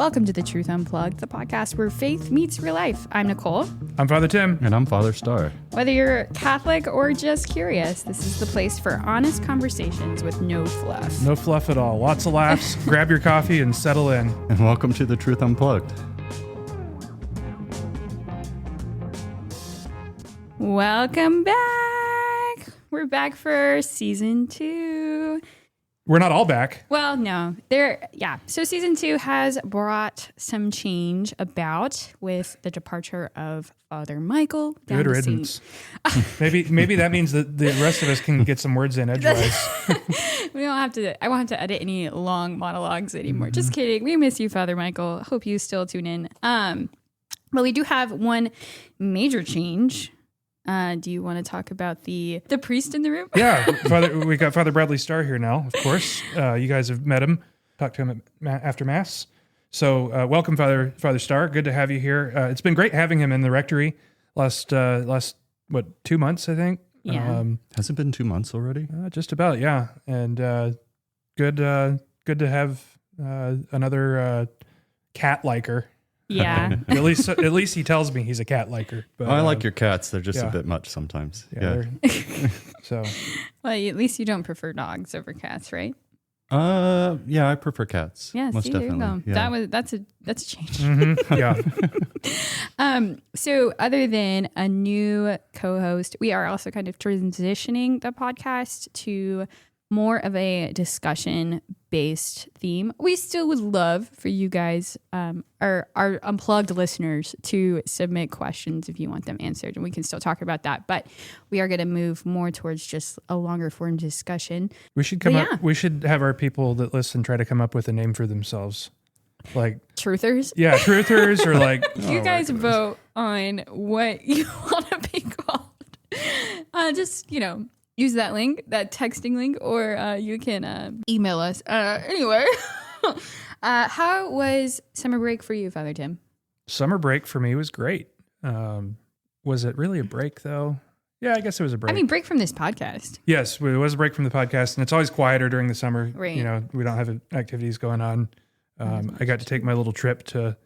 Welcome to The Truth Unplugged, the podcast where faith meets real life. I'm Nicole. I'm Father Tim. And I'm Father Starr. Whether you're Catholic or just curious, this is the place for honest conversations with no fluff. No fluff at all. Lots of laughs. Grab your coffee and settle in. And welcome to The Truth Unplugged. Welcome back. We're back for season 2. We're not all back. Well, no. So season 2 has brought some change about with the departure of Father Michael. Good riddance. Maybe that means that the rest of us can get some words in edgewise. We don't have to. I won't have to edit any long monologues anymore. Mm-hmm. Just kidding. We miss you, Father Michael. Hope you still tune in. But we do have one major change. Do you want to talk about the priest in the room? Yeah, we got Father Bradley Starr here now, of course. You guys have met him, talked to him after Mass. So welcome, Father Starr. Good to have you here. It's been great having him in the rectory last 2 months, I think? Yeah. Has it been 2 months already? Just about, yeah. And good to have another cat liker. Yeah. At least he tells me he's a cat liker. But I like your cats. They're just a bit much sometimes. Yeah. So. Well, at least you don't prefer dogs over cats, right? Yeah, I prefer cats. Yeah, most definitely. There you go. Yeah. That's a change. Mm-hmm. Yeah. So other than a new co-host, we are also kind of transitioning the podcast to more of a discussion-based theme. We still would love for you guys, our Unplugged listeners, to submit questions if you want them answered, and we can still talk about that. But we are going to move more towards just a longer form discussion. We should We should have our people that listen try to come up with a name for themselves, like truthers. Yeah, truthers, or like you guys vote on what you want to be called. Just use that link, that texting link, or you can email us. Anyway, how was summer break for you, Father Tim? Summer break for me was great. Was it really a break, though? Yeah, I guess it was a break. I mean, break from this podcast. Yes, it was a break from the podcast, and it's always quieter during the summer. Right. We don't have activities going on. I got to take my little trip to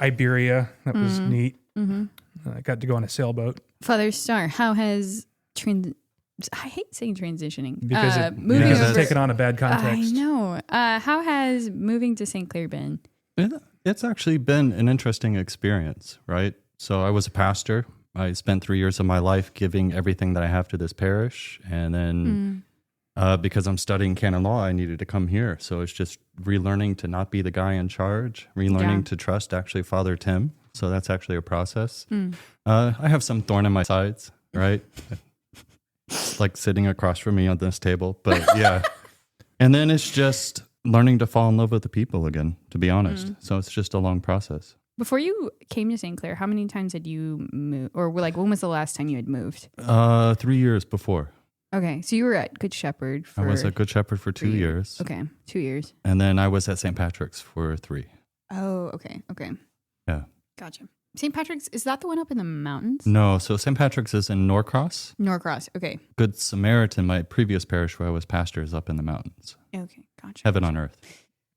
Iberia. That was neat. Mm-hmm. I got to go on a sailboat. Father Starr, how has I hate saying transitioning. Because it's taken on a bad context. I know. How has moving to St. Clair been? It's actually been an interesting experience, right? So I was a pastor. I spent 3 years of my life giving everything that I have to this parish. And then because I'm studying canon law, I needed to come here. So it's just relearning to not be the guy in charge, relearning to trust actually Father Tim. So that's actually a process. I have some thorn in my sides, right? Like sitting across from me on this table, but yeah. And then it's just learning to fall in love with the people again, to be honest. So it's just a long process. Before you came to St. Clair, how many times had you moved? Or when was the last time you had moved? 3 years before. Okay, so you were at Good Shepherd I was at Good Shepherd for 2 years. Okay, 2 years. And then I was at St. Patrick's for 3. Oh, okay. Yeah. Gotcha. St. Patrick's, is that the one up in the mountains? No, so St. Patrick's is in Norcross. Norcross, okay. Good Samaritan, my previous parish where I was pastor, is up in the mountains. Okay, gotcha. Heaven on earth.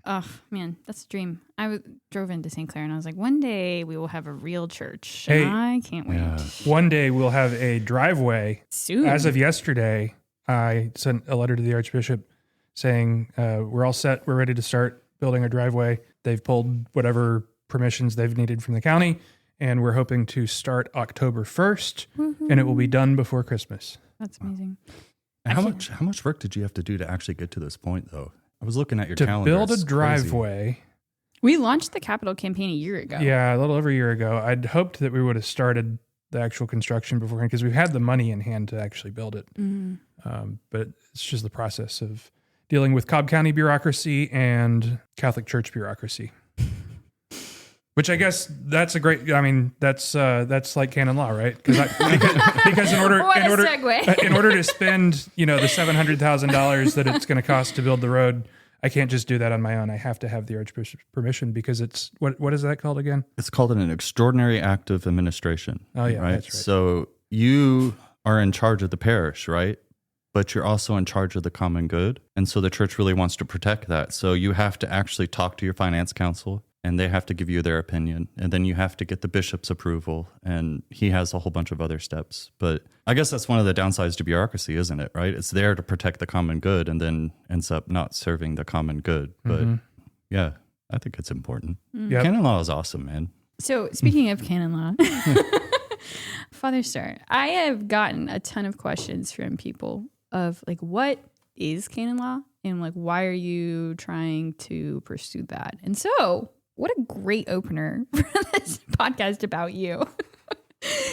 Oh, man, that's a dream. I drove into St. Clair and I was like, one day we will have a real church. Hey, I can't wait. Yeah. One day we'll have a driveway. Soon. As of yesterday, I sent a letter to the Archbishop saying, we're all set. We're ready to start building our driveway. They've pulled whatever permissions they've needed from the county. And we're hoping to start October 1st, and it will be done before Christmas. That's amazing. How much work did you have to do to actually get to this point, though? I was looking at your calendar. To build a driveway. We launched the capital campaign a year ago. Yeah, a little over a year ago. I'd hoped that we would have started the actual construction beforehand because we've had the money in hand to actually build it. But it's just the process of dealing with Cobb County bureaucracy and Catholic Church bureaucracy. Which I guess that's that's like canon law, right? Because in order to spend the $700,000 that it's going to cost to build the road, I can't just do that on my own. I have to have the Archbishop's permission because it's what is that called again? It's called an extraordinary act of administration. Oh yeah, right? That's right. So you are in charge of the parish, right? But you're also in charge of the common good, and so the church really wants to protect that. So you have to actually talk to your finance council. and they have to give you their opinion. And then you have to get the bishop's approval, and he has a whole bunch of other steps. But I guess that's one of the downsides to bureaucracy, isn't it? Right? It's there to protect the common good and then ends up not serving the common good. But yeah, I think it's important. Yep. Canon law is awesome, man. So speaking of canon law, Father Starr, I have gotten a ton of questions from people of like, what is canon law? And like, why are you trying to pursue that? And so what a great opener for this podcast about you.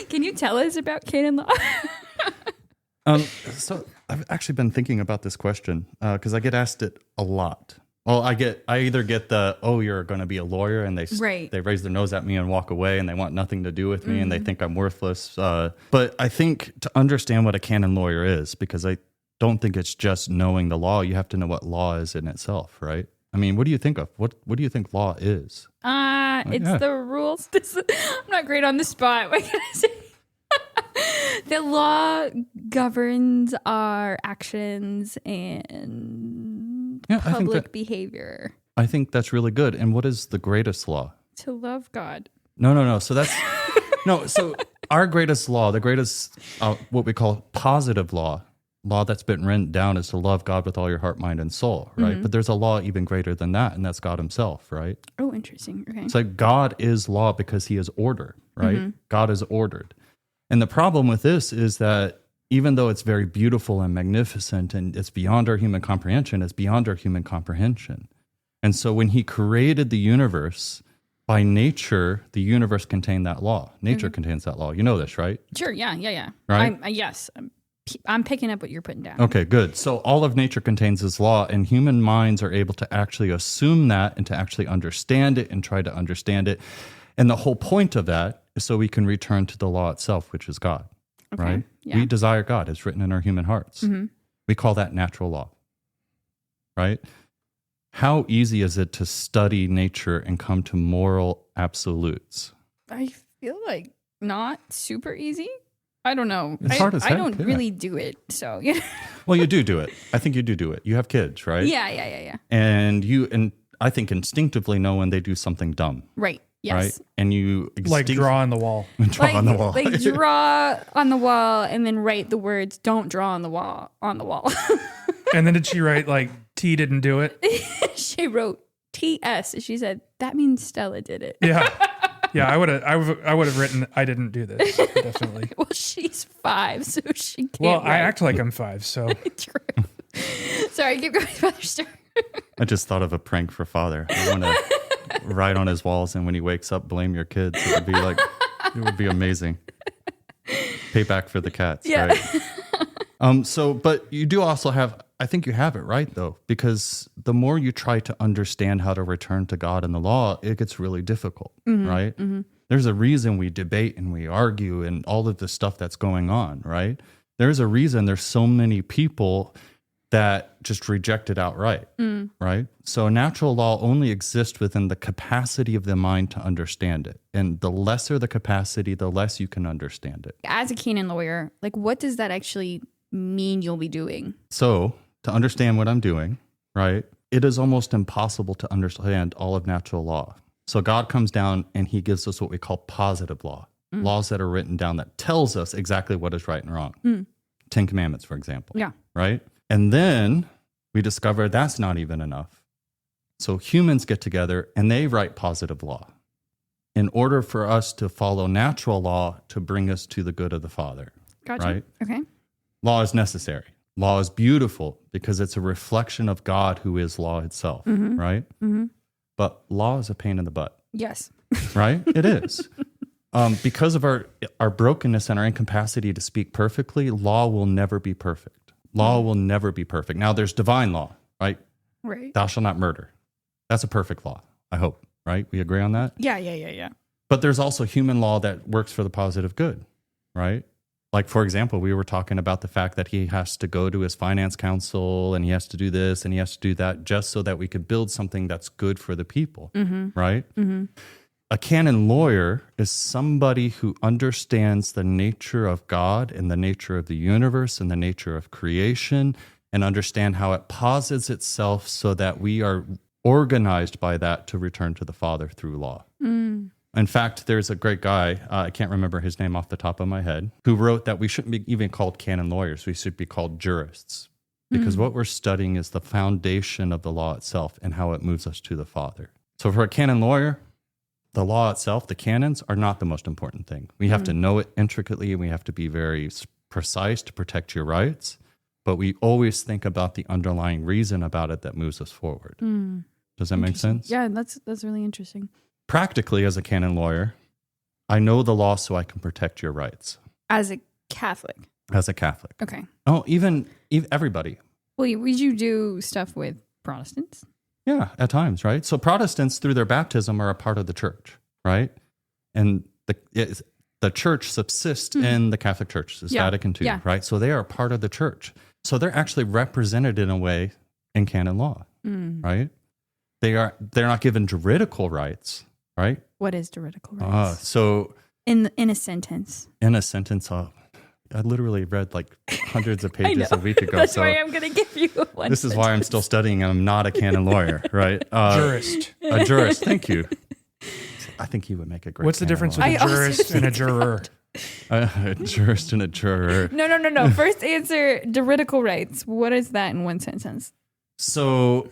Can you tell us about canon law? So I've actually been thinking about this question because I get asked it a lot. Well, I either get the, oh, you're going to be a lawyer, and they raise their nose at me and walk away, and they want nothing to do with me, and they think I'm worthless. But I think to understand what a canon lawyer is, because I don't think it's just knowing the law. You have to know what law is in itself, right? I mean, what do you think of? What do you think law is? It's the rules. I'm not great on the spot. What can I say? The law governs our actions and public behavior. I think that's really good. And what is the greatest law? To love God. No. So that's So our greatest law, the greatest what we call positive law that's been written down, is to love God with all your heart, mind, and soul, right? But there's a law even greater than that, and that's God himself, right? Oh, interesting. Okay. It's like God is law because he is order, right? God is ordered. And the problem with this is that even though it's very beautiful and magnificent and it's beyond our human comprehension, it's beyond our human comprehension. And so when he created the universe, by nature, the universe contained that law. Nature contains that law. You know this, right? Sure. Yeah. Right? Yes. I'm picking up what you're putting down. Okay, good. So all of nature contains this law, and human minds are able to actually assume that and to actually understand it and try to understand it. And the whole point of that is so we can return to the law itself, which is God, right? Yeah. We desire God. It's written in our human hearts. We call that natural law, right? How easy is it to study nature and come to moral absolutes? I feel like not super easy. I don't know. It's hard as heck, I don't really do it. So, yeah. Well, you do it. I think you do it. You have kids, right? Yeah. And I think instinctively know when they do something dumb. Right. Yes. Right? And you like draw on the wall. Draw on the wall. Like draw on the wall and then write the words, don't draw on the wall, And then did she write like T didn't do it? She wrote TS. She said, that means Stella did it. Yeah. Yeah, I would have written I didn't do this, definitely. Well, she's 5, so she can't. Well, write. I act like I'm 5, so. True. Sorry, keep going, Father Starr. I just thought of a prank for Father. I want to write on his walls, and when he wakes up, blame your kids. It would be amazing. Payback for the cats, right? But you do also have, I think you have it right, though, because the more you try to understand how to return to God and the law, it gets really difficult, right? There's a reason we debate and we argue and all of the stuff that's going on, right? There's a reason there's so many people that just reject it outright, right? So natural law only exists within the capacity of the mind to understand it. And the lesser the capacity, the less you can understand it. As a canon lawyer, like what does that actually mean you'll be doing? So to understand what I'm doing, right, it is almost impossible to understand all of natural law. So God comes down and he gives us what we call positive law, laws that are written down that tells us exactly what is right and wrong. 10 Commandments, for example. Yeah. Right? And then we discover that's not even enough. So humans get together and they write positive law in order for us to follow natural law to bring us to the good of the Father. Gotcha. Right? Okay. Law is necessary. Law is beautiful because it's a reflection of God who is law itself, right? But law is a pain in the butt. Yes. Right? It is. Because of our brokenness and our incapacity to speak perfectly, law will never be perfect. Law will never be perfect. Now, there's divine law, right? Right. Thou shalt not murder. That's a perfect law, I hope, right? We agree on that? Yeah. But there's also human law that works for the positive good, right? Like, for example, we were talking about the fact that he has to go to his finance council and he has to do this and he has to do that just so that we could build something that's good for the people, right? A canon lawyer is somebody who understands the nature of God and the nature of the universe and the nature of creation and understand how it posits itself so that we are organized by that to return to the Father through law. In fact, there's a great guy, I can't remember his name off the top of my head, who wrote that we shouldn't be even called canon lawyers. We should be called jurists, because what we're studying is the foundation of the law itself and how it moves us to the Father. So for a canon lawyer, the law itself, the canons, are not the most important thing. We have to know it intricately, and we have to be very precise to protect your rights. But we always think about the underlying reason about it that moves us forward. Does that make sense? Yeah, that's really interesting. Practically, as a canon lawyer, I know the law so I can protect your rights. As a Catholic. As a Catholic. Okay. Oh, even everybody. Well, would you do stuff with Protestants? Yeah, at times, right? So Protestants, through their baptism, are a part of the church, right? And the church subsists in the Catholic Church, is Vatican II, right? So they are a part of the church. So they're actually represented in a way in canon law, right? They're not given juridical rights, right? What is juridical rights? So in a sentence. In a sentence, I literally read like hundreds of pages a week ago. That's why I'm going to give you one. This is why I'm still studying, and I'm not a canon lawyer, right? Jurist. A jurist. Thank you. I think he would make a great. What's the difference lawyer. with a jurist and a juror? A jurist and a juror. No. First answer, juridical rights. What is that in one sentence? So,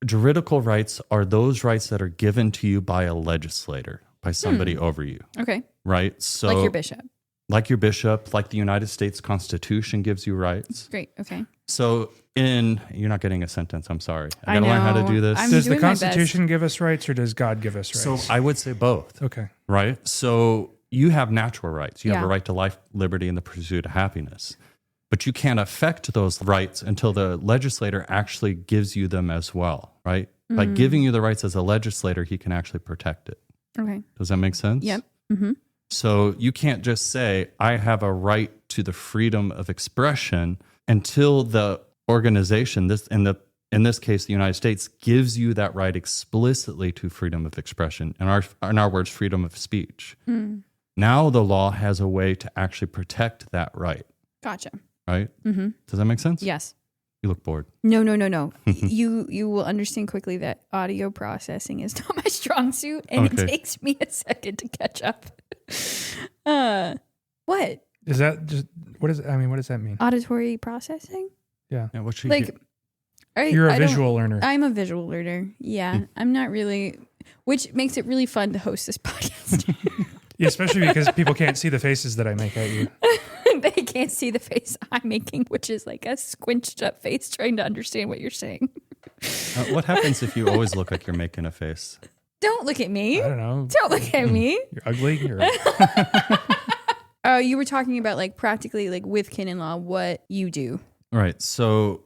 juridical rights are those rights that are given to you by a legislator, by somebody over you. Okay. Right? So, like your bishop. Like your bishop, like the United States Constitution gives you rights. Great. Okay. So, you're not getting a sentence. I'm sorry. I got to learn how to do this. Does the Constitution give us rights, or does God give us rights? So, I would say both. Okay. Right? So, you have natural rights. You have a right to life, liberty, and the pursuit of happiness. But you can't affect those rights until the legislator actually gives you them as well, right? By giving you the rights as a legislator, he can actually protect it. Okay. Does that make sense? Yep. Mm-hmm. So you can't just say, I have a right to the freedom of expression until the organization, in this case, the United States, gives you that right explicitly to freedom of expression. In our words, freedom of speech. Now the law has a way to actually protect that right. Gotcha. Right? Mm-hmm. Does that make sense? Yes. You look bored. No. You will understand quickly that audio processing is not my strong suit, and it takes me a second to catch up. What? Is that just what does that mean? Auditory processing? Yeah. What should You're a visual learner. I'm a visual learner. Yeah. I'm not really, which makes it really fun to host this podcast. Yeah, especially because people can't see the faces that I make at you. They can't see the face I'm making, which is like a squinched up face trying to understand what you're saying. What happens if you always look like you're making a face? Don't look at me. I don't know. Don't look at me. You're ugly. You were talking about like practically like with canon law, what you do. Right. So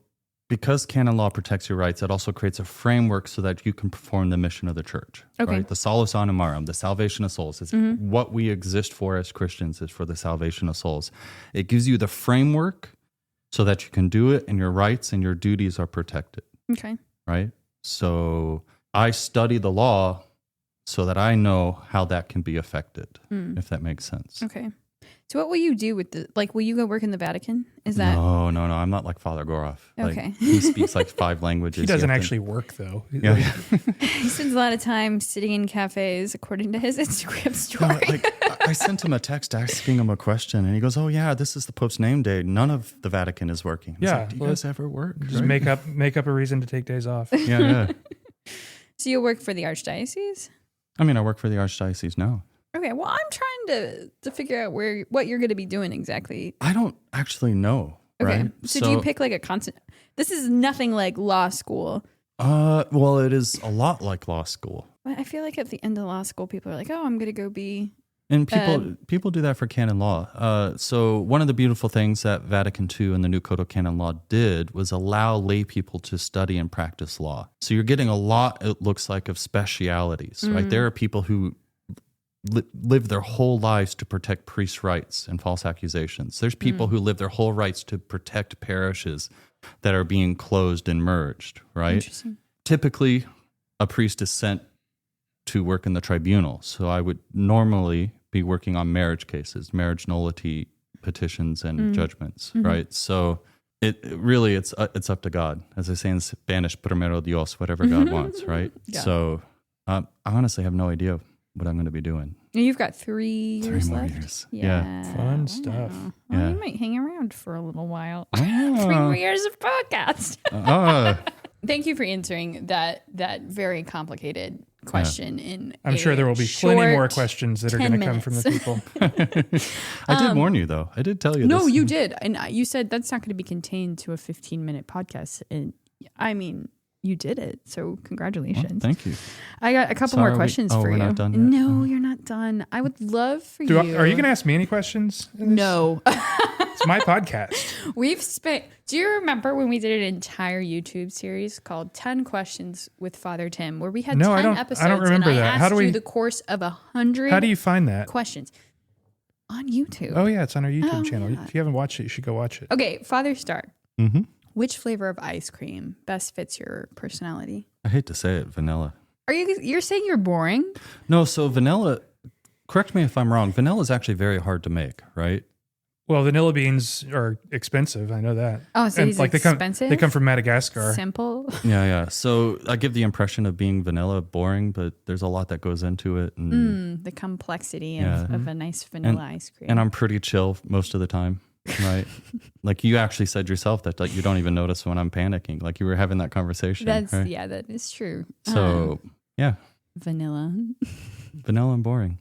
because canon law protects your rights, it also creates a framework so that you can perform the mission of the church. Okay. Right? The solus animarum, the salvation of souls, is what we exist for as Christians, is for the salvation of souls. It gives you the framework so that you can do it, and your rights and your duties are protected. Okay. Right? So I study the law so that I know how that can be affected, if that makes sense. Okay. So what will you do with will you go work in the Vatican? Is that? No. I'm not like Father Goroff. Okay. He speaks like 5 languages. He doesn't actually work though. Yeah. He spends a lot of time sitting in cafes, according to his Instagram story. I sent him a text asking him a question, and he goes, "Oh yeah, this is the Pope's name day. None of the Vatican is working." Yeah. Like, do you guys ever work? Just make up a reason to take days off. Yeah. So you work for the Archdiocese? I mean, I work for the Archdiocese now. Okay, well, I'm trying to figure out what you're going to be doing exactly. I don't actually know. Okay, right? so do you pick like a constant? This is nothing like law school. Well, it is a lot like law school. But I feel like at the end of law school, people are like, "Oh, I'm going to go be." And people do that for canon law. So one of the beautiful things that Vatican II and the new Code of Canon Law did was allow lay people to study and practice law. So you're getting a lot, it looks like, of specialities, right? There are people who live their whole lives to protect priests' rights and false accusations. There's people who live their whole rights to protect parishes that are being closed and merged, right? Interesting. Typically, a priest is sent to work in the tribunal. So I would normally be working on marriage cases, marriage nullity petitions and judgments, right? So Really, it's up to God. As I say in Spanish, primero Dios, whatever God wants, right? Yeah. So I honestly have no idea what I'm going to be doing. You've got 3 years more left. Years. Yeah. Fun stuff. Well, you might hang around for a little while. 3 more years of podcast. Thank you for answering that very complicated question in I'm sure there will be plenty more questions that are going to come from the people. I did warn you, though. I did tell you No, this. you did. And you said that's not going to be contained to a 15-minute podcast. And I mean, you did it. So congratulations. Well, thank you. I got a couple more questions for we're you. Not done yet? No, you're not done. I would love for you. Are you going to ask me any questions? No. It's my podcast. Do you remember when we did an entire YouTube series called 10 Questions with Father Tim, where we had 10 episodes? I don't remember and that. I asked you the course of 100 How do you find that? questions on YouTube. Oh, yeah. It's on our YouTube channel. Yeah. If you haven't watched it, you should go watch it. Okay. Father Starr. Mm-hmm. Which flavor of ice cream best fits your personality? I hate to say it, vanilla. You're saying you're boring? No, so vanilla, correct me if I'm wrong, vanilla is actually very hard to make, right? Well, vanilla beans are expensive. I know that. Oh, so he's expensive? They come from Madagascar. Simple? Yeah. So I give the impression of being vanilla boring, but there's a lot that goes into it. And the complexity of a nice vanilla ice cream. And I'm pretty chill most of the time, right? Like you actually said yourself that like you don't even notice when I'm panicking. Like you were having that conversation. Right? Yeah, that is true. So, yeah. Vanilla and boring.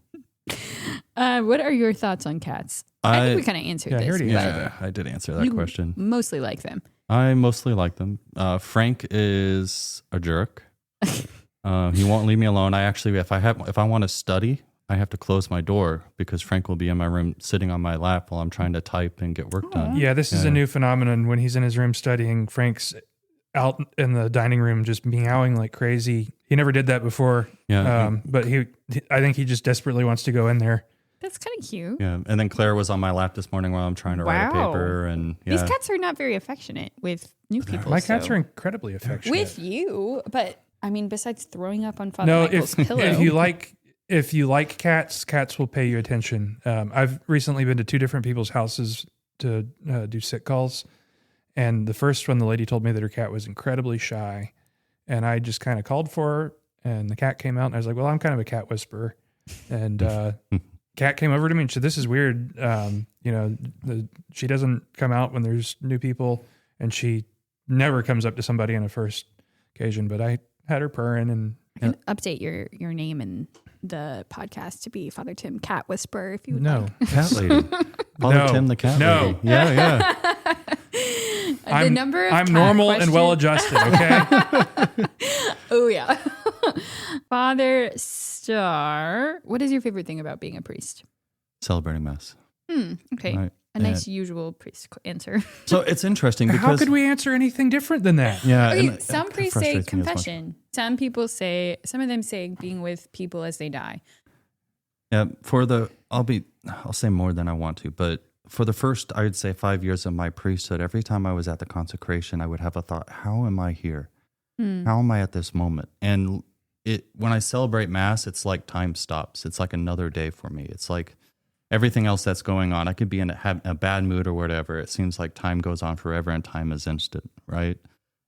What are your thoughts on cats? I think we kind of answered this. Yeah, I did answer that question. Mostly like them. I mostly like them. Frank is a jerk. He won't leave me alone. I actually, if I want to study, I have to close my door because Frank will be in my room sitting on my lap while I'm trying to type and get work done. Yeah, this is a new phenomenon. When he's in his room studying, Frank's out in the dining room just meowing like crazy. He never did that before. Yeah. But I think he just desperately wants to go in there. That's kind of cute. Yeah. And then Claire was on my lap this morning while I'm trying to write a paper. And these cats are not very affectionate with new people. My cats are incredibly affectionate. With you, but I mean, besides throwing up on Father Michael's pillow. If you like cats will pay you attention. I've recently been to 2 different people's houses to do sick calls. And the first one, the lady told me that her cat was incredibly shy. And I just kind of called for her and the cat came out and I was like, well, I'm kind of a cat whisperer. And cat came over to me and said, this is weird. She doesn't come out when there's new people and she never comes up to somebody on a first occasion. But I had her purring and I can update your name in the podcast to be Father Tim Cat Whisperer if you would like. Cat lady. Father Tim the cat lady. Yeah. I'm normal and well adjusted, okay? Oh yeah. Father Starr, what is your favorite thing about being a priest? Celebrating Mass. Okay. Right. A nice usual priest answer. So it's interesting because how could we answer anything different than that? Yeah. Okay, some priests say confession. Some of them say being with people as they die. Yeah. I'll say more than I want to, but for the first, I would say 5 years of my priesthood, every time I was at the consecration, I would have a thought, how am I here? How am I at this moment? And when I celebrate Mass, it's like time stops. It's like another day for me. It's like everything else that's going on. I could be in a bad mood or whatever. It seems like time goes on forever and time is instant, right?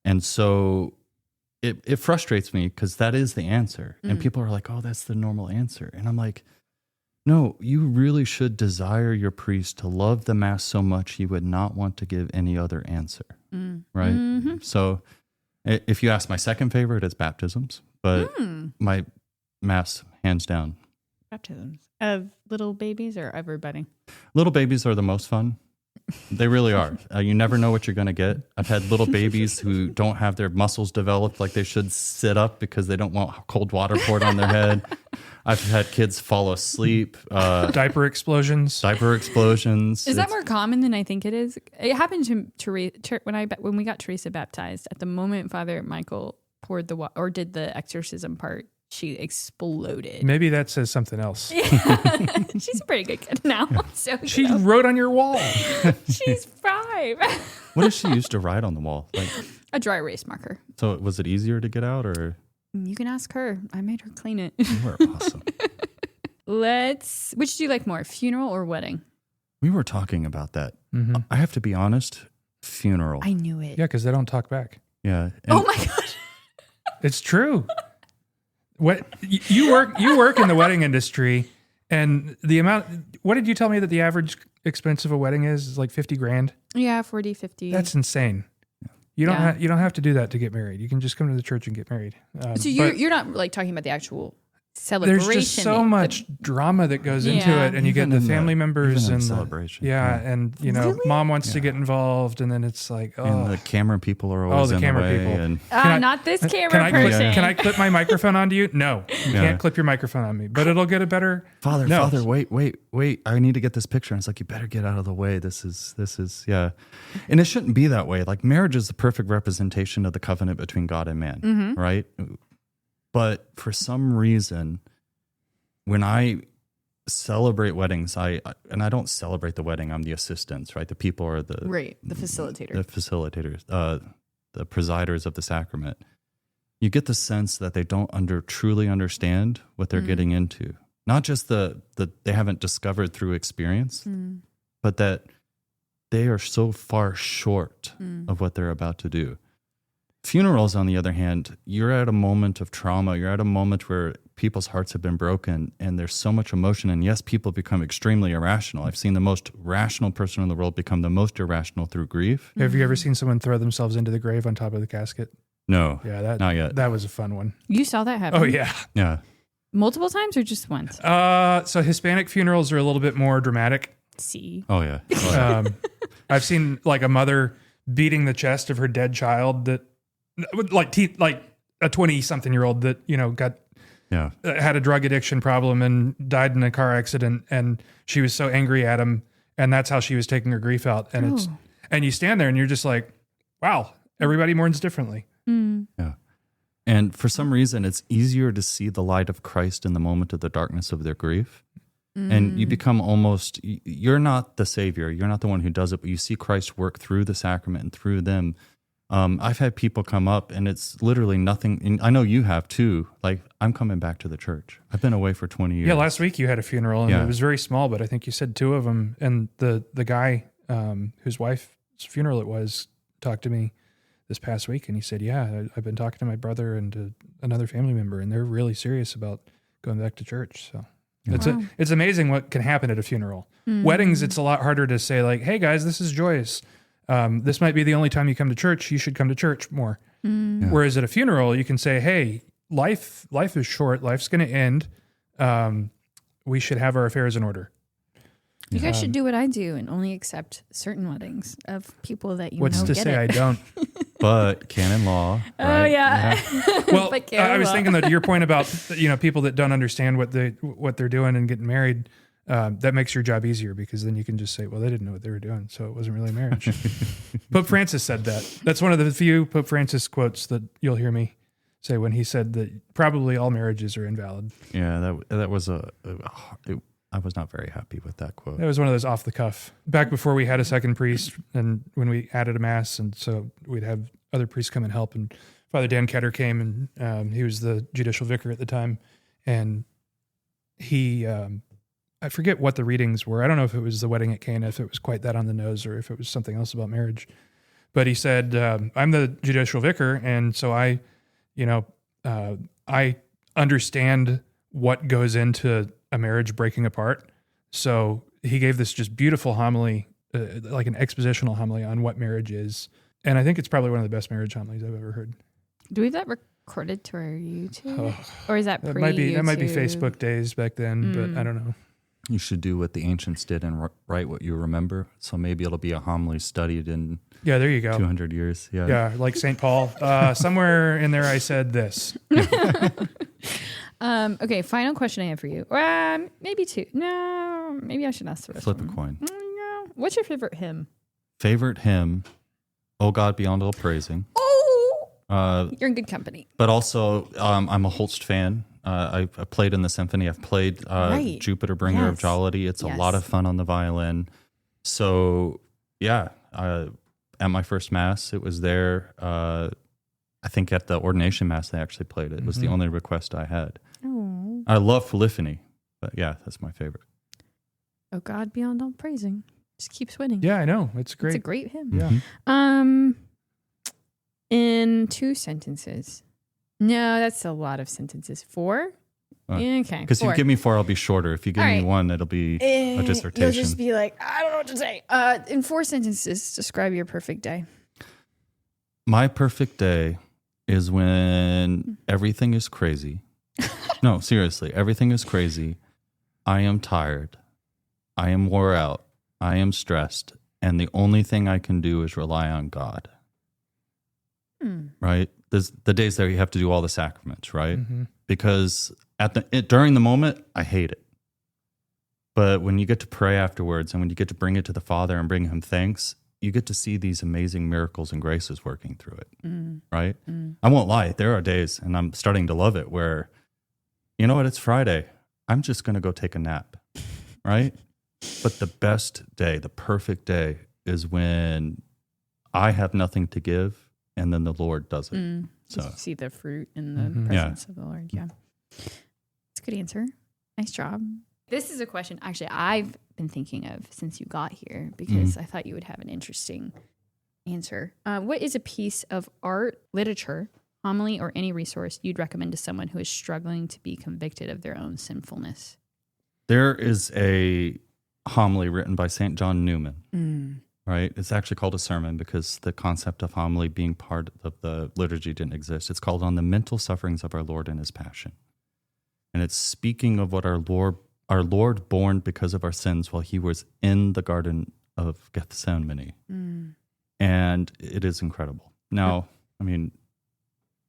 And so it frustrates me because that is the answer. And people are like, oh, that's the normal answer. And I'm like, no, you really should desire your priest to love the Mass so much he would not want to give any other answer, right? Mm-hmm. So if you ask my second favorite, it's baptisms, but my Mass, hands down. Baptisms of little babies or everybody? Little babies are the most fun. They really are. You never know what you're going to get. I've had little babies who don't have their muscles developed like they should sit up because they don't want cold water poured on their head. I've had kids fall asleep. Diaper explosions. Is that more common than I think it is? It happened to when we got Teresa baptized. At the moment Father Michael poured the water or did the exorcism part, she exploded. Maybe that says something else. She's a pretty good kid now. So she wrote on your wall. She's 5. What did she use to write on the wall? Like a dry erase marker. So was it easier to get out or? You can ask her. I made her clean it. You were awesome. Which do you like more, funeral or wedding? We were talking about that. Mm-hmm. I have to be honest. funeral. I knew it. Yeah, because they don't talk back. Yeah. Oh my gosh. It's true. What you work in the wedding industry, and the amount. What did you tell me that the average expense of a wedding is? Is like $50,000. Yeah, 40, 50. That's insane. You don't you don't have to do that to get married. You can just come to the church and get married. So you're not like talking about the actual celebration. There's just so much drama that goes into it, and you get the family members and celebration. and mom wants to get involved, and then it's like, and the camera people are always the in camera the way. people. And not this camera person. Can I clip my microphone onto you? No, you can't clip your microphone on me, but it'll get a better. Father, wait! I need to get this picture. And it's like, you better get out of the way. This is and it shouldn't be that way. Like, marriage is the perfect representation of the covenant between God and man, right? But for some reason, when I celebrate weddings, I don't celebrate the wedding. I'm the assistants, right? The people are the facilitator, the facilitators, the presiders of the sacrament. You get the sense that they don't truly understand what they're getting into. Not just the they haven't discovered through experience, but that they are so far short of what they're about to do. Funerals, on the other hand, you're at a moment of trauma. You're at a moment where people's hearts have been broken and there's so much emotion. And yes, people become extremely irrational. I've seen the most rational person in the world become the most irrational through grief. Have you ever seen someone throw themselves into the grave on top of the casket? No. Yeah, not yet. That was a fun one. You saw that happen? Oh, yeah. Yeah. Multiple times or just once? So Hispanic funerals are a little bit more dramatic. See? Oh, yeah. I've seen like a mother beating the chest of her dead child that, like a 20-something-year-old that had a drug addiction problem and died in a car accident, and she was so angry at him, and that's how she was taking her grief out. And and you stand there and you're just like, wow, everybody mourns differently. Yeah. And for some reason, it's easier to see the light of Christ in the moment of the darkness of their grief. And you become you're not the savior. You're not the one who does it, but you see Christ work through the sacrament and through them. I've had people come up and it's literally nothing. And I know you have too. Like, I'm coming back to the church. I've been away for 20 years. Yeah, last week you had a funeral and it was very small, but I think you said 2 of them. And the guy whose wife's funeral it was talked to me this past week, and he said, yeah, I've been talking to my brother and to another family member, and they're really serious about going back to church. So it's amazing what can happen at a funeral. Weddings, it's a lot harder to say like, hey guys, this is joyous. This might be the only time you come to church. You should come to church more. Whereas at a funeral, you can say, hey, life is short. Life's going to end. We should have our affairs in order. You guys should do what I do and only accept certain weddings of people that you What's know to get say it. I don't? But canon law. Right? Oh, yeah. Well, But canon I was law. thinking that to your point about people that don't understand what they're doing and getting married, that makes your job easier because then you can just say, well, they didn't know what they were doing, so it wasn't really a marriage. Pope Francis said that. That's one of the few Pope Francis quotes that you'll hear me say when he said that probably all marriages are invalid. Yeah, that was I was not very happy with that quote. That was one of those off the cuff. Back before we had a second priest and when we added a mass, and so we'd have other priests come and help, and Father Dan Ketter came, and he was the judicial vicar at the time, and he... I forget what the readings were. I don't know if it was the wedding at Cana, if it was quite that on the nose, or if it was something else about marriage. But he said, I'm the judicial vicar, and so I understand what goes into a marriage breaking apart. So he gave this just beautiful homily, like an expositional homily on what marriage is. And I think it's probably one of the best marriage homilies I've ever heard. Do we have that recorded to our YouTube? Or is that That pre-YouTube? might be Facebook days back then, but I don't know. You should do what the ancients did and write what you remember. So maybe it'll be a homily studied in Yeah, there you go. 200 years. Yeah. Yeah, like St. Paul. Somewhere in there I said this. Okay, final question I have for you. Maybe 2. No, maybe I should ask the rest. Flip a coin. No. What's your favorite hymn? Favorite hymn, O God Beyond All Praising. Oh, you're in good company. But also, I'm a Holst fan. I played in the symphony. I've played Right. Jupiter, Bringer of Yes. Jollity. It's a Yes. lot of fun on the violin. So, yeah, at my first Mass, it was there. I think at the ordination Mass, they actually played it. It was the only request I had. Oh, I love polyphony, but yeah, that's my favorite. God beyond all praising. Just keeps winning. Yeah, I know. It's great. It's a great hymn. Yeah. In 2 sentences. No, that's a lot of sentences. 4? Okay. Because if you give me 4, I'll be shorter. If you give me 1, it'll be a dissertation. You'll just be like, I don't know what to say. In 4 sentences, describe your perfect day. My perfect day is when everything is crazy. No, seriously, everything is crazy. I am tired. I am wore out. I am stressed. And the only thing I can do is rely on God. Right? There's the days there you have to do all the sacraments, right? Mm-hmm. Because during the moment, I hate it. But when you get to pray afterwards and when you get to bring it to the Father and bring him thanks, you get to see these amazing miracles and graces working through it, right? I won't lie. There are days, and I'm starting to love it, where, you know what, it's Friday. I'm just going to go take a nap, right? But the best day, the perfect day, is when I have nothing to give, and then the Lord does it. So just see the fruit in the presence of the Lord. Yeah. It's a good answer. Nice job. This is a question actually I've been thinking of since you got here, because I thought you would have an interesting answer. What is a piece of art, literature, homily, or any resource you'd recommend to someone who is struggling to be convicted of their own sinfulness? There is a homily written by St. John Newman, right? It's actually called a sermon because the concept of homily being part of the liturgy didn't exist. It's called On the Mental Sufferings of Our Lord and His Passion. And it's speaking of what our Lord borne because of our sins while he was in the Garden of Gethsemane. And it is incredible. Now, I mean,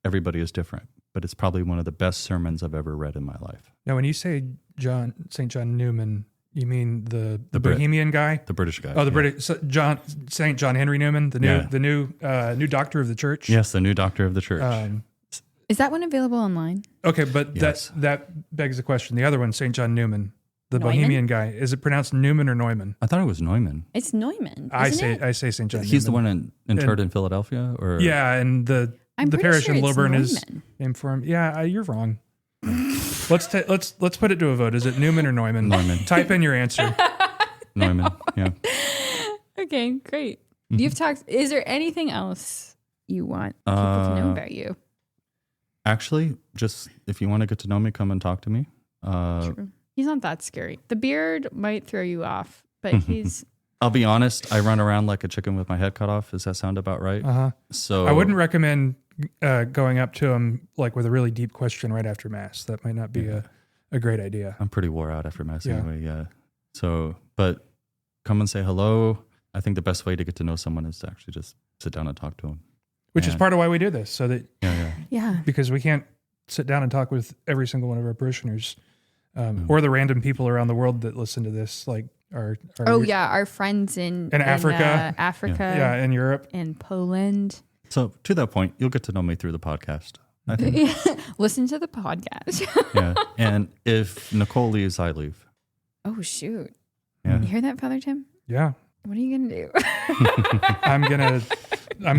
everybody is different, but it's probably one of the best sermons I've ever read in my life. Now, when you say St. John Newman, you mean the Brit. Bohemian guy? The British guy. Oh, the British St. John Henry Newman, the new doctor of the church. Yes, the new doctor of the church. Is that one available online? Okay, but Yes. that begs the question. The other one, St. John Newman, the Neumann? Bohemian guy, is it pronounced Newman or Neumann? I thought it was Neumann. It's Neumann. I isn't it? say St. John. He's Newman. the one interred in Philadelphia, or Yeah, and the I'm pretty parish sure in it's Lilburn is Neumann. named for him. Yeah, you're wrong. Let's put it to a vote. Is it Newman or Neumann? Neumann. Type in your answer. Neumann. Yeah. Okay, great. You've talked. Is there anything else you want people to know about you? Actually, just if you want to get to know me, come and talk to me. True. He's not that scary. The beard might throw you off, but he's. I'll be honest. I run around like a chicken with my head cut off. Does that sound about right? So I wouldn't recommend going up to him like with a really deep question right after Mass. That might not be a great idea. I'm pretty wore out after Mass anyway. Yeah. So, but come and say hello. I think the best way to get to know someone is to actually just sit down and talk to them. Which is part of why we do this, so that Yeah. because we can't sit down and talk with every single one of our parishioners, or the random people around the world that listen to this, like our our friends in Africa. Africa, in Europe, in Poland. So to that point, you'll get to know me through the podcast, I think. Listen to the podcast. Yeah. And if Nicole leaves, I leave. Oh shoot! Yeah. You hear that, Father Tim? yeah. What are you gonna do? I'm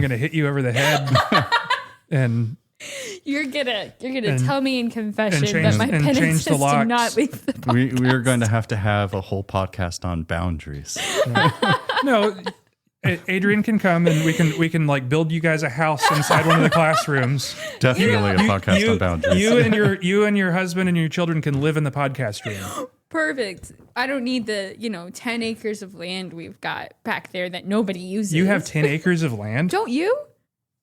gonna hit you over the head, and You're gonna tell me in confession change- that my and penance change is the to locks. not leave the podcast. We are going to have a whole podcast on boundaries. no. Adrian can come and we can like build you guys a house inside one of the classrooms. Definitely a podcast on boundaries. You and your husband and your children can live in the podcast room. Perfect. I don't need the 10 acres of land we've got back there that nobody uses. You have 10 acres of land? Don't you?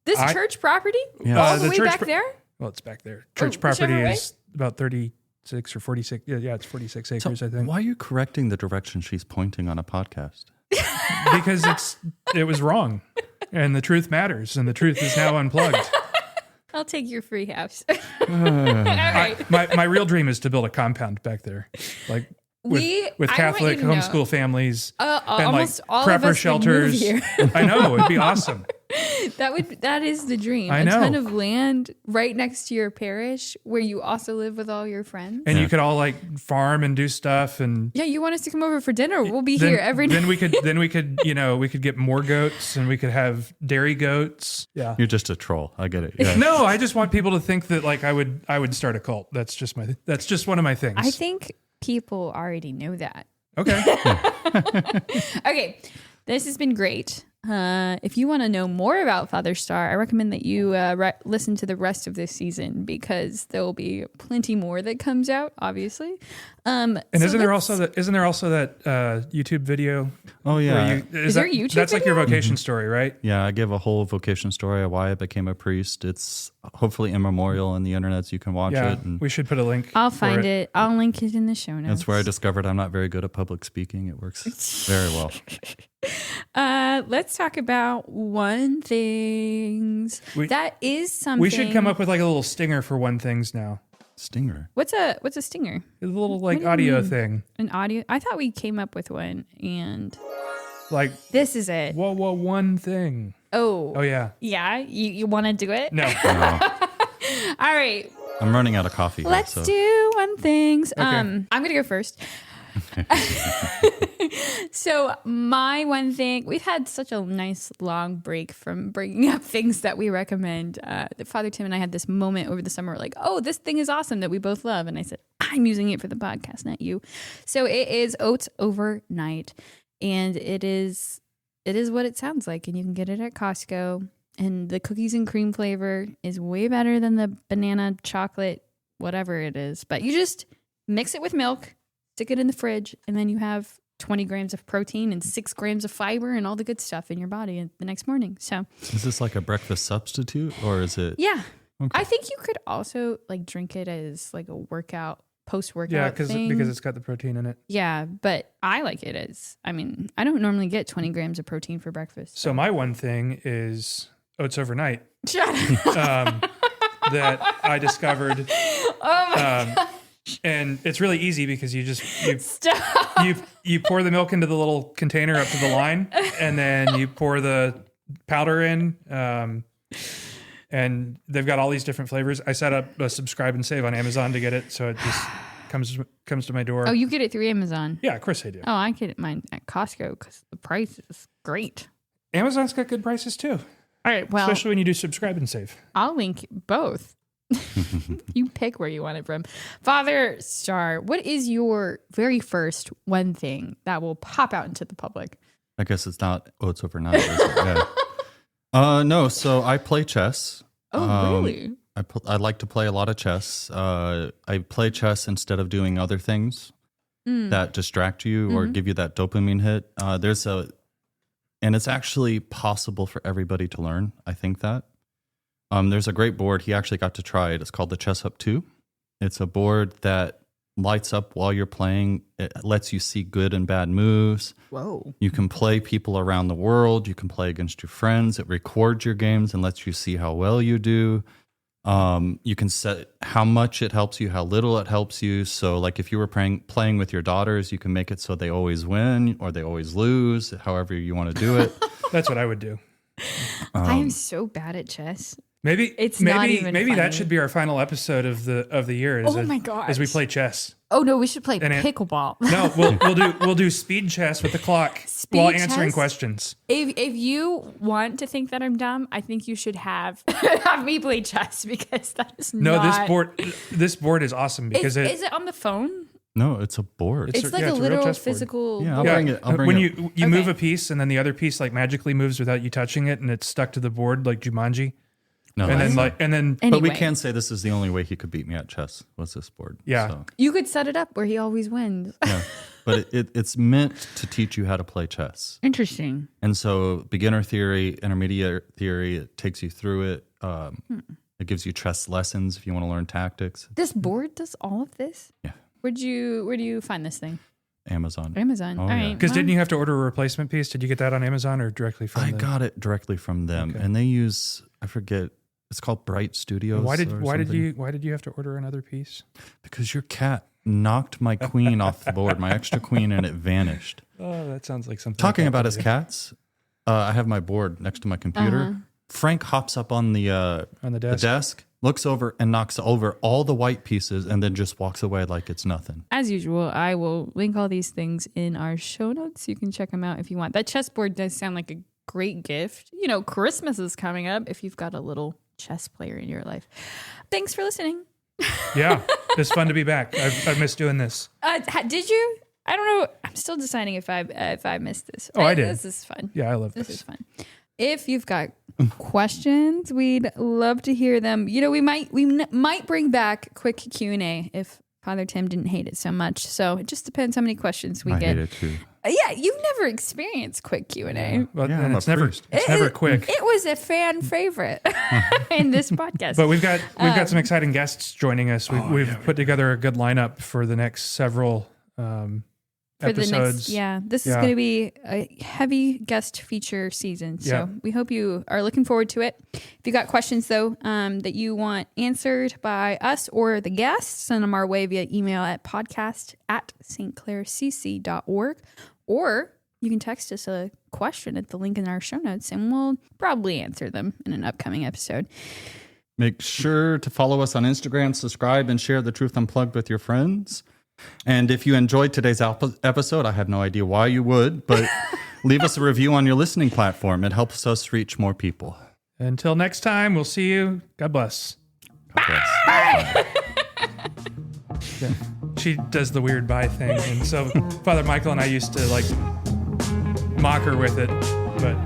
This church property? Yeah. All the way church back there? Well, it's back there. Church property whichever way? is about 36 or 46. Yeah, it's 46 acres, I think. Why are you correcting the direction she's pointing on a podcast? Because it was wrong. And the truth matters. And the truth is now unplugged. I'll take your free house. All right. My real dream is to build a compound back there. Like with I want Catholic you to know, homeschool families and almost like all prepper of us shelters. would move here. I know, it'd be awesome. That is the dream. I A know. ton of land right next to your parish where you also live with all your friends. And you could all like farm and do stuff and Yeah, you want us to come over for dinner? We'll be then, here every night. then we could we could get more goats and we could have dairy goats. Yeah. You're just a troll. I get it. Yeah. No, I just want people to think that like I would start a cult. That's just one of my things. I think people already know that. Okay. Okay, this has been great. If you want to know more about Father Starr, I recommend that you listen to the rest of this season because there will be plenty more that comes out. Obviously, and isn't there also that YouTube video? Oh yeah, is there a YouTube? That's like your video? vocation story, right? Yeah, I give a whole vocation story of why I became a priest. It's hopefully immemorial on the internet, so you can watch Yeah, it. And we should put a link. I'll find it. I'll link it in the show notes. that's where I discovered I'm not very good at public speaking. It works very well. Let's talk about one things. That is something. We should come up with like a little stinger for one things now. Stinger. What's a stinger? A little like audio thing. An audio. I thought we came up with one, and Like this is it. whoa, one thing. Oh yeah. Yeah, you want to do it? No. All right. I'm running out of coffee. Let's here, so. do one things. Okay. I'm gonna go first. So my one thing, we've had such a nice long break from bringing up things that we recommend. Father Tim and I had this moment over the summer, like, oh, this thing is awesome that we both love. And I said, I'm using it for the podcast, not you. So it is Oats Overnight. And it is what it sounds like. And you can get it at Costco. And the cookies and cream flavor is way better than the banana chocolate, whatever it is. But you just mix it with milk, stick it in the fridge, and then you have 20 grams of protein and 6 grams of fiber and all the good stuff in your body the next morning. So Is this like a breakfast substitute or is it? yeah, Okay. I think you could also like drink it as like a workout, post-workout Yeah, thing. because it's got the protein in it. Yeah, but I like it as, I mean, I don't normally get 20 grams of protein for breakfast. So my one thing is Oats Overnight Shut up. that I discovered. Oh my God. And it's really easy because you Stop. you pour the milk into the little container up to the line, and then you pour the powder in. And they've got all these different flavors. I set up a subscribe and save on Amazon to get it, so it just comes to my door. Oh, you get it through Amazon. Yeah, of course I do. Oh, I get mine at Costco because the price is great. Amazon's got good prices too, All right, well, especially when you do subscribe and save. I'll link both. You pick where you want it from. Father Starr, what is your very first one thing that will pop out into the public? I guess it's not Oats Overnight, is it? Yeah. No, so I play chess. Oh, really? I like to play a lot of chess. I play chess instead of doing other things that distract you or give you that dopamine hit. And it's actually possible for everybody to learn. I think that. There's a great board. He actually got to try it. It's called the Chess Hub 2. It's a board that lights up while you're playing. It lets you see good and bad moves. Whoa. You can play people around the world. You can play against your friends. It records your games and lets you see how well you do. You can set how much it helps you, how little it helps you. So like if you were playing with your daughters, you can make it so they always win or they always lose, however you want to do it. That's what I would do. I am so bad at chess. Maybe not even maybe funny. that should be our final episode of the year. Oh my gosh. As we play chess. Oh no, we should play And pickleball. No, we'll do speed chess with the clock while answering chess? questions. If you want to think that I'm dumb, I think you should have me play chess because that is No, not. this board is awesome because is it on the phone? No, it's a board. It's like yeah, a it's a real literal chessboard. physical. Yeah, board. I'll bring when it. you move Okay. a piece and then the other piece like magically moves without you touching it and it's stuck to the board like Jumanji. No, And then but we Anyway. can say this is the only way he could beat me at chess was this board. Yeah. So, You could set it up where he always wins. yeah. But it's meant to teach you how to play chess. Interesting. And so beginner theory, intermediate theory, it takes you through it. It gives you chess lessons if you want to learn tactics. This board does all of this? Yeah. Where do you find this thing? Amazon. Amazon. Oh, All yeah. right. Because well, didn't you have to order a replacement piece? Did you get that on Amazon or directly from I the... got it directly from them. Okay. And they use, I forget, it's called Bright Studios. Why did something. you have to order another piece? Because your cat knocked my queen off the board, my extra queen, and it vanished. Oh, that sounds like something. Talking like about that his to do. cats, I have my board next to my computer. Frank hops up on the desk. looks over and knocks over all the white pieces, and then just walks away like it's nothing. as usual, I will link all these things in our show notes. You can check them out if you want. That chessboard does sound like a great gift. You know, Christmas is coming up if you've got a little chess player in your life. Thanks for listening. Yeah, it's fun to be back. I've missed doing this. Did you? I don't know. I'm still deciding if I missed this. Oh, I did. This is fun. Yeah, I love This this. is fun. If you've got questions, we'd love to hear them. We might bring back quick Q&A if Father Tim didn't hate it so much. So it just depends how many questions we I get. hate it too. Yeah, you've never experienced quick Q&A. But Yeah, I'm it's a never priest. it's never quick. It was a fan favorite in this podcast. But we've got some exciting guests joining us. We've put together a good lineup for the next several episodes. This is going to be a heavy guest feature season. So we hope you are looking forward to it. If you got questions, though, that you want answered by us or the guests, send them our way via email at podcast@stclaircc.org. Or you can text us a question at the link in our show notes, and we'll probably answer them in an upcoming episode. Make sure to follow us on Instagram, subscribe, and share The Truth Unplugged with your friends. And if you enjoyed today's episode, I have no idea why you would, but leave us a review on your listening platform. It helps us reach more people. Until next time, we'll see you. God bless. God bless. Bye. Yeah. She does the weird bye thing. And so Father Michael and I used to mock her with it, but